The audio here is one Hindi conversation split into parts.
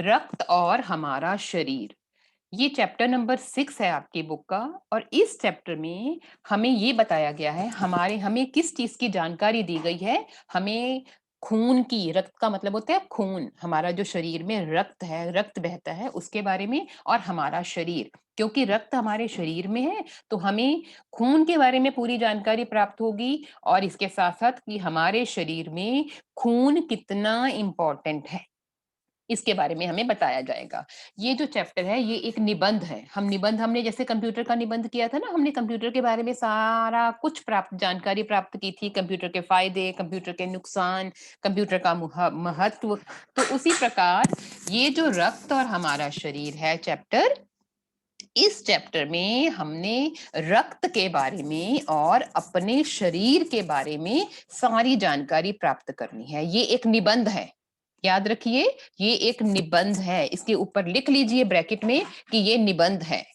रक्त और हमारा शरीर। ये चैप्टर नंबर 6 है आपकी बुक का। और इस चैप्टर में हमें ये बताया गया है, हमें किस चीज की जानकारी दी गई है। हमें खून की, रक्त का मतलब होता है खून, हमारा जो शरीर में रक्त है, रक्त बहता है उसके बारे में, और हमारा शरीर, क्योंकि रक्त हमारे शरीर में है तो हमें खून के बारे में पूरी जानकारी प्राप्त होगी। और इसके साथ साथ कि हमारे शरीर में खून कितना इंपॉर्टेंट है, इसके बारे में हमें बताया जाएगा। ये जो चैप्टर है ये एक निबंध है। हमने जैसे कंप्यूटर का निबंध किया था ना, हमने कंप्यूटर के बारे में सारा कुछ जानकारी प्राप्त की थी, कंप्यूटर के फायदे, कंप्यूटर के नुकसान, कंप्यूटर का महत्व। तो उसी प्रकार ये जो रक्त और हमारा शरीर है चैप्टर, इस चैप्टर में हमने रक्त के बारे में और अपने शरीर के बारे में सारी जानकारी प्राप्त करनी है। ये एक निबंध है, याद रखिए, ये एक निबंध है। इसके ऊपर लिख लीजिए ब्रैकेट में कि ये निबंध है।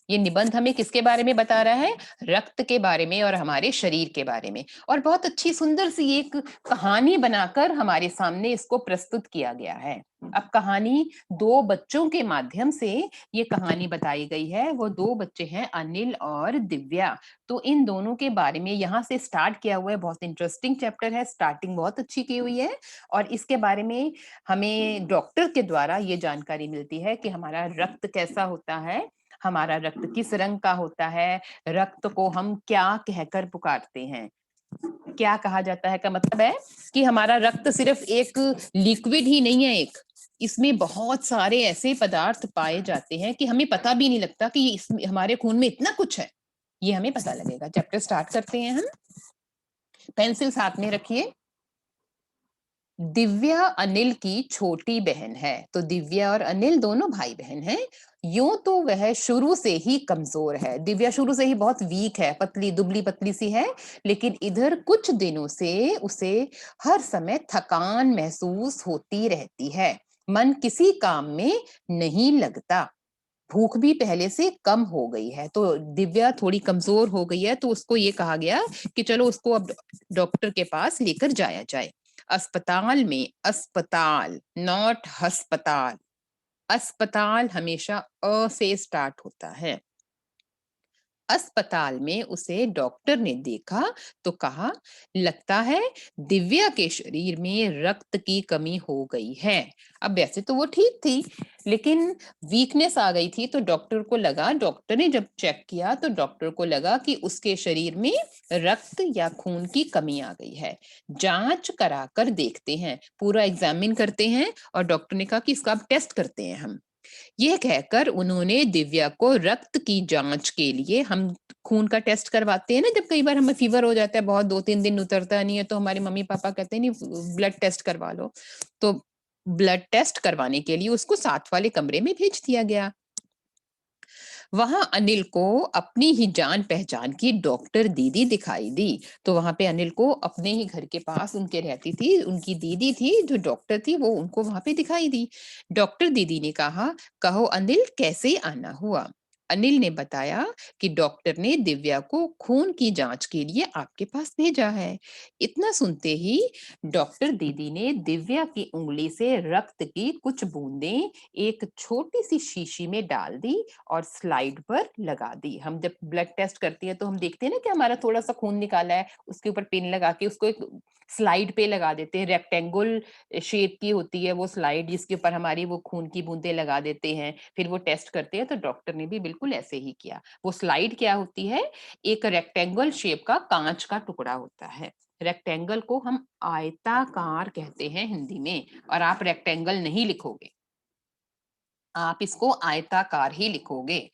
ये निबंध हमें किसके बारे में बता रहा है? रक्त के बारे में और हमारे शरीर के बारे में। और बहुत अच्छी सुंदर सी एक कहानी बनाकर हमारे सामने इसको प्रस्तुत किया गया है। अब कहानी दो बच्चों के माध्यम से ये कहानी बताई गई है। वो दो बच्चे हैं, अनिल और दिव्या। तो इन दोनों के बारे में यहाँ से स्टार्ट किया हुआ है। बहुत इंटरेस्टिंग चैप्टर है, स्टार्टिंग बहुत अच्छी की हुई है। और इसके बारे में हमें डॉक्टर के द्वारा ये जानकारी मिलती है कि हमारा रक्त कैसा होता है, हमारा रक्त किस रंग का होता है, रक्त को हम क्या कहकर पुकारते हैं। क्या कहा जाता है का मतलब है कि हमारा रक्त सिर्फ एक लिक्विड ही नहीं है, एक इसमें बहुत सारे ऐसे पदार्थ पाए जाते हैं कि हमें पता भी नहीं लगता कि इसमें हमारे खून में इतना कुछ है। ये हमें पता लगेगा। चैप्टर स्टार्ट करते हैं हम। पेंसिल साथ में रखिए। दिव्या अनिल की छोटी बहन है। तो दिव्या और अनिल दोनों भाई बहन हैं। यूं तो वह शुरू से ही कमजोर है। दिव्या शुरू से ही बहुत वीक है, पतली दुबली पतली सी है। लेकिन इधर कुछ दिनों से उसे हर समय थकान महसूस होती रहती है। मन किसी काम में नहीं लगता। भूख भी पहले से कम हो गई है। तो दिव्या थोड़ी कमजोर हो गई है, तो उसको ये कहा गया कि चलो उसको अब डॉक्टर के पास लेकर जाया जाए। अस्पताल में, अस्पताल नॉट अस्पताल, अस्पताल हमेशा अ से स्टार्ट होता है। अस्पताल में उसे डॉक्टर ने देखा तो कहा, लगता है दिव्या के शरीर में रक्त की कमी हो गई है। अब वैसे तो वो ठीक थी, लेकिन वीकनेस आ गई थी। तो डॉक्टर ने जब चेक किया तो डॉक्टर को लगा कि उसके शरीर में रक्त या खून की कमी आ गई है। जांच कराकर देखते हैं, पूरा एग्जामिन करते हैं। और डॉक्टर ने कहा कि इसका अब टेस्ट करते हैं हम। ये कहकर उन्होंने दिव्या को रक्त की जांच के लिए, हम खून का टेस्ट करवाते हैं ना जब कई बार हमें फीवर हो जाता है बहुत, 2-3 दिन उतरता नहीं है, तो हमारे मम्मी पापा कहते हैं नहीं ब्लड टेस्ट करवा लो। तो ब्लड टेस्ट करवाने के लिए उसको साथ वाले कमरे में भेज दिया गया। वहां अनिल को अपनी ही जान पहचान की डॉक्टर दीदी दिखाई दी। तो वहां पे अनिल को अपने ही घर के पास उनके रहती थी उनकी दीदी थी जो डॉक्टर थी, वो उनको वहां पे दिखाई दी। डॉक्टर दीदी ने कहा, कहो अनिल कैसे आना हुआ। अनिल ने बताया कि डॉक्टर ने दिव्या को खून की जांच के लिए आपके पास भेजा है। इतना सुनते ही डॉक्टर दीदी ने दिव्या की उंगली से रक्त की कुछ बूंदें एक छोटी सी शीशी में डाल दी और स्लाइड पर लगा दी। हम जब ब्लड टेस्ट करती है तो हम देखते हैं ना कि हमारा थोड़ा सा खून निकाला है, उसके ऊपर पिन लगा के उसको एक स्लाइड पे लगा देते हैं। रेक्टेंगल शेप की होती है वो स्लाइड, जिसके ऊपर हमारी वो खून की बूंदें लगा देते हैं, फिर वो टेस्ट करते हैं। तो डॉक्टर ने भी बिल्कुल ऐसे ही किया। वो स्लाइड क्या होती है? एक रेक्टेंगल शेप का कांच का टुकड़ा होता है। रेक्टेंगल को हम आयताकार कहते हैं हिंदी में, और आप रेक्टेंगल नहीं लिखोगे, आप इसको आयताकार ही लिखोगे।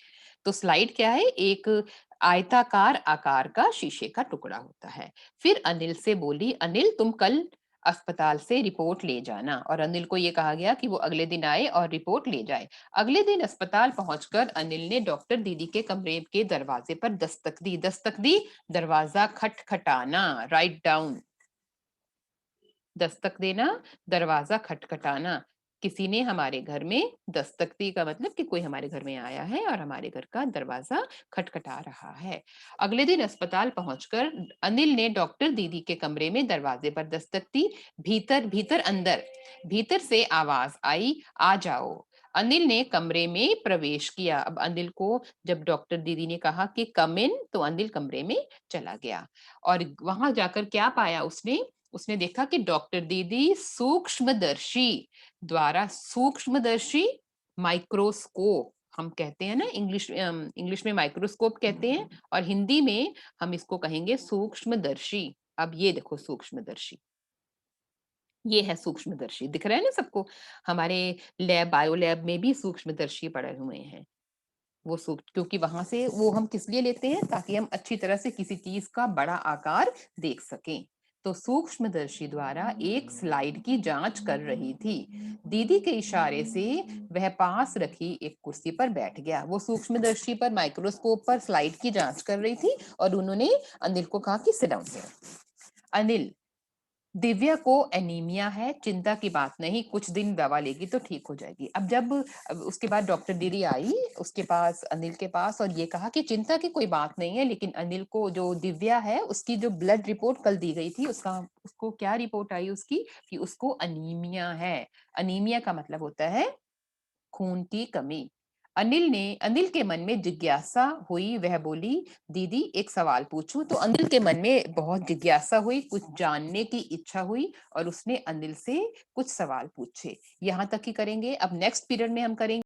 तो स्लाइड क्या है? एक आयताकार आकार का शीशे का टुकड़ा होता है। फिर अनिल से बोली, अनिल तुम कल अस्पताल से रिपोर्ट ले जाना। और अनिल को ये कहा गया कि वो अगले दिन आए और रिपोर्ट ले जाए। अगले दिन अस्पताल पहुंचकर अनिल ने डॉक्टर दीदी के कमरे के दरवाजे पर दस्तक दी। दस्तक दी, दरवाजा खटखटाना, राइट डाउन, दस्तक देना, दरवाजा खटखटाना। किसी ने हमारे घर में दस्तक दी का मतलब कि कोई हमारे घर में आया है और हमारे घर का दरवाजा खटखटा रहा है। अगले दिन अस्पताल पहुंचकर अनिल ने डॉक्टर दीदी के कमरे में दरवाजे पर दस्तक दी। भीतर भीतर अंदर भीतर से आवाज आई, आ जाओ। अनिल ने कमरे में प्रवेश किया। अब अनिल को जब डॉक्टर दीदी ने कहा कि कम इन, तो अनिल कमरे में चला गया और वहां जाकर क्या पाया उसने? उसने देखा कि डॉक्टर दीदी सूक्ष्मदर्शी द्वारा, सूक्ष्मदर्शी माइक्रोस्कोप हम कहते हैं ना, इंग्लिश में माइक्रोस्कोप कहते हैं और हिंदी में हम इसको कहेंगे सूक्ष्मदर्शी। अब ये देखो सूक्ष्मदर्शी, ये है सूक्ष्मदर्शी, दिख रहा है ना सबको? हमारे लैब, बायो लैब में भी सूक्ष्मदर्शी पड़े हुए हैं। वो सूक्ष्म, क्योंकि वहां से वो हम किस लिए लेते हैं? ताकि हम अच्छी तरह से किसी चीज का बड़ा आकार देख सकें। तो सूक्ष्मदर्शी द्वारा एक स्लाइड की जांच कर रही थी। दीदी के इशारे से वह पास रखी एक कुर्सी पर बैठ गया। वो सूक्ष्मदर्शी पर, माइक्रोस्कोप पर स्लाइड की जांच कर रही थी और उन्होंने अनिल को कहा कि सिट डाउन। अनिल, दिव्या को एनीमिया है, चिंता की बात नहीं, कुछ दिन दवा लेगी तो ठीक हो जाएगी। अब उसके बाद डॉक्टर दीदी आई उसके पास, अनिल के पास, और ये कहा कि चिंता की कोई बात नहीं है। लेकिन अनिल को, जो दिव्या है, उसकी जो ब्लड रिपोर्ट कल दी गई थी, उसको क्या रिपोर्ट आई उसकी? कि उसको अनीमिया है। अनीमिया का मतलब होता है खून की कमी। अनिल के मन में जिज्ञासा हुई। वह बोली, दीदी एक सवाल पूछूं? तो अनिल के मन में बहुत जिज्ञासा हुई, कुछ जानने की इच्छा हुई और उसने अनिल से कुछ सवाल पूछे। यहाँ तक ही करेंगे। अब नेक्स्ट पीरियड में हम करेंगे